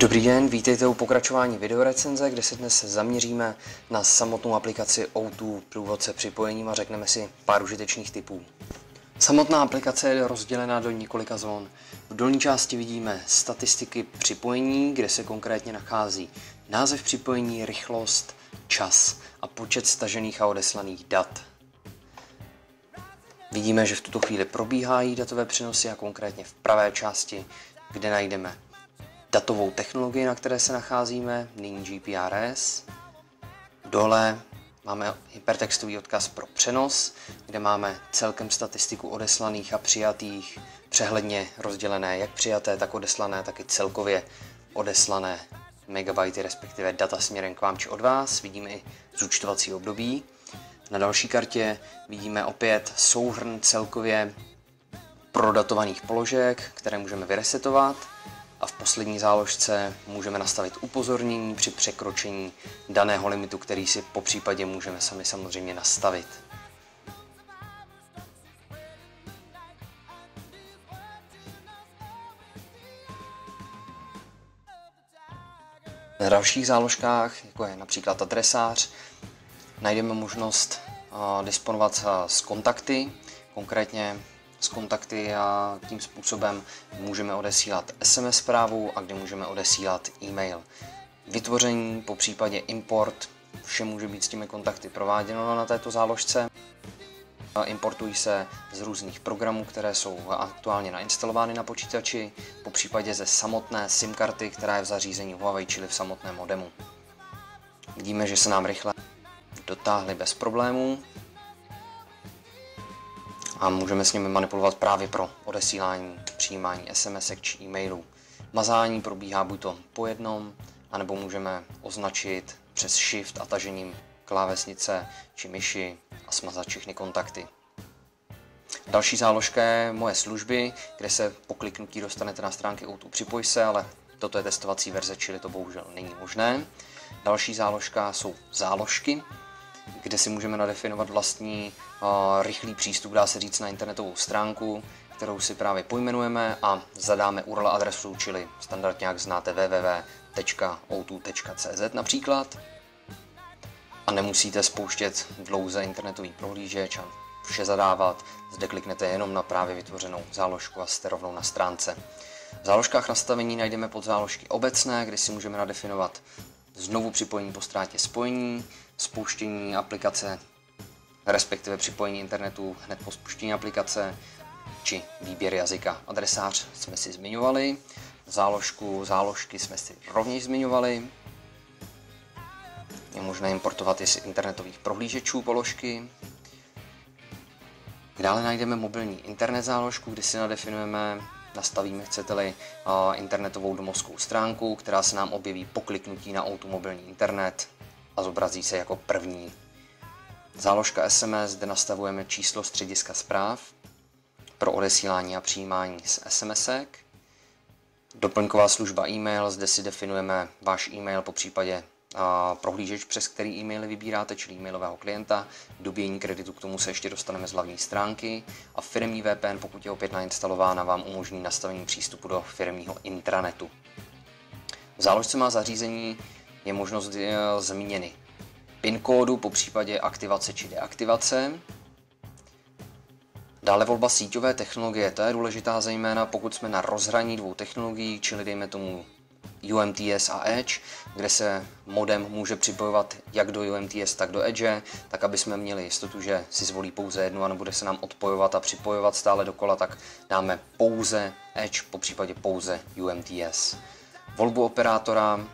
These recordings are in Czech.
Dobrý den, vítejte u pokračování videorecenze, kde se dnes zaměříme na samotnou aplikaci O2 průvodce připojením a řekneme si pár užitečných tipů. Samotná aplikace je rozdělena do několika zón. V dolní části vidíme statistiky připojení, kde se konkrétně nachází název připojení, rychlost, čas a počet stažených a odeslaných dat. Vidíme, že v tuto chvíli probíhají datové přenosy a konkrétně v pravé části, kde najdeme datovou technologii, na které se nacházíme, nyní GPRS. Dole máme hypertextový odkaz pro přenos, kde máme celkem statistiku odeslaných a přijatých, přehledně rozdělené jak přijaté, tak odeslané, tak i celkově odeslané megabajty, respektive data směrem k vám či od vás. Vidíme i zúčtovací období. Na další kartě vidíme opět souhrn celkově prodatovaných položek, které můžeme vyresetovat. A v poslední záložce můžeme nastavit upozornění při překročení daného limitu, který si po případě můžeme sami samozřejmě nastavit. Na dalších záložkách, jako je například adresář, najdeme možnost disponovat s kontakty, konkrétně s kontakty a tím způsobem můžeme odesílat SMS zprávu a kde můžeme odesílat e-mail. Vytvoření, po případě import, vše může být s těmi kontakty prováděno na této záložce. Importují se z různých programů, které jsou aktuálně nainstalovány na počítači, po případě ze samotné SIM karty, která je v zařízení Huawei, čili v samotném modemu. Vidíme, že se nám rychle dotáhly bez problémů a můžeme s nimi manipulovat právě pro odesílání, přijímání SMS či e-mailů. Mazání probíhá buď to po jednom, anebo můžeme označit přes Shift a tažením klávesnice či myši a smazat všechny kontakty. Další záložka je Moje služby, kde se po kliknutí dostanete na stránky O2 Připoj se, ale toto je testovací verze, čili to bohužel není možné. Další záložka jsou záložky, kde si můžeme nadefinovat vlastní rychlý přístup, dá se říct, na internetovou stránku, kterou si právě pojmenujeme a zadáme URL adresu, čili standardně, jak znáte, www.o2.cz například. A nemusíte spouštět dlouze internetový prohlížeč a vše zadávat. Zde kliknete jenom na právě vytvořenou záložku a jste rovnou na stránce. V záložkách nastavení najdeme podzáložky obecné, kde si můžeme nadefinovat znovu připojení po ztrátě spojení, spouštění aplikace, respektive připojení internetu hned po spuštění aplikace, či výběr jazyka. Adresář jsme si zmiňovali, záložky jsme si rovněž zmiňovali. Je možné importovat i z internetových prohlížečů položky. Dále najdeme mobilní internet záložku, kdy si nadefinujeme, nastavíme, chcete-li, internetovou domovskou stránku, která se nám objeví po kliknutí na O2 mobilní internet a zobrazí se jako první. Záložka SMS, zde nastavujeme číslo střediska zpráv pro odesílání a přijímání z SMSek. Doplňková služba e-mail, zde si definujeme váš e-mail, po případě prohlížeč, přes který e-maily vybíráte, čili e-mailového klienta. Dobíjení kreditu, k tomu se ještě dostaneme z hlavní stránky. A firemní VPN, pokud je opět nainstalována, vám umožní nastavení přístupu do firemního intranetu. V záložce Má zařízení je možnost změny PIN kódu, po případě aktivace či deaktivace. Dále volba síťové technologie, to je důležitá zejména pokud jsme na rozhraní dvou technologií, čili dejme tomu UMTS a Edge, kde se modem může připojovat jak do UMTS, tak do Edge, tak aby jsme měli jistotu, že si zvolí pouze jednu a nebude se nám odpojovat a připojovat stále dokola, tak dáme pouze Edge, po případě pouze UMTS. Volbu operátora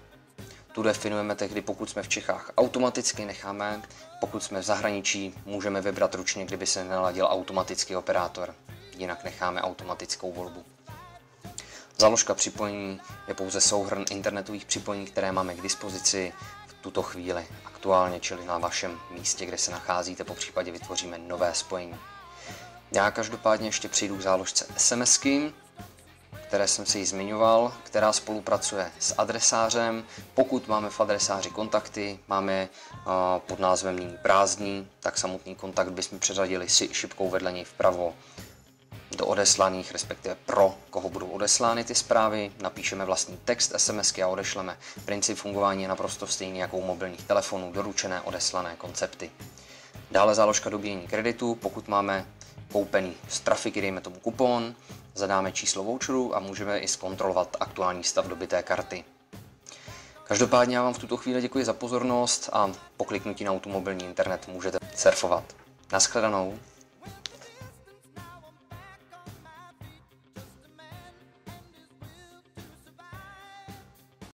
tu definujeme tehdy, pokud jsme v Čechách, automaticky necháme, pokud jsme v zahraničí, můžeme vybrat ručně, kdyby se naladil automatický operátor, jinak necháme automatickou volbu. Záložka připojení je pouze souhrn internetových připojení, které máme k dispozici v tuto chvíli aktuálně, čili na vašem místě, kde se nacházíte, po případě vytvoříme nové spojení. Já každopádně ještě přijdu k záložce SMSky, které jsem si ji zmiňoval, která spolupracuje s adresářem. Pokud máme v adresáři kontakty, máme pod názvem nyní prázdný, tak samotný kontakt bychom přeřadili si šipkou vedle něj vpravo do odeslaných, respektive pro koho budou odeslány ty zprávy, napíšeme vlastní text SMSky a odešleme. Princip fungování je naprosto stejný jako u mobilních telefonů, doručené, odeslané koncepty. Dále záložka dobíjení kreditu, pokud máme koupený z trafiky, dejme tomu kupon, zadáme číslo voucheru a můžeme i zkontrolovat aktuální stav dobité karty. Každopádně já vám v tuto chvíli děkuji za pozornost a po kliknutí na automobilní internet můžete surfovat. Naschledanou.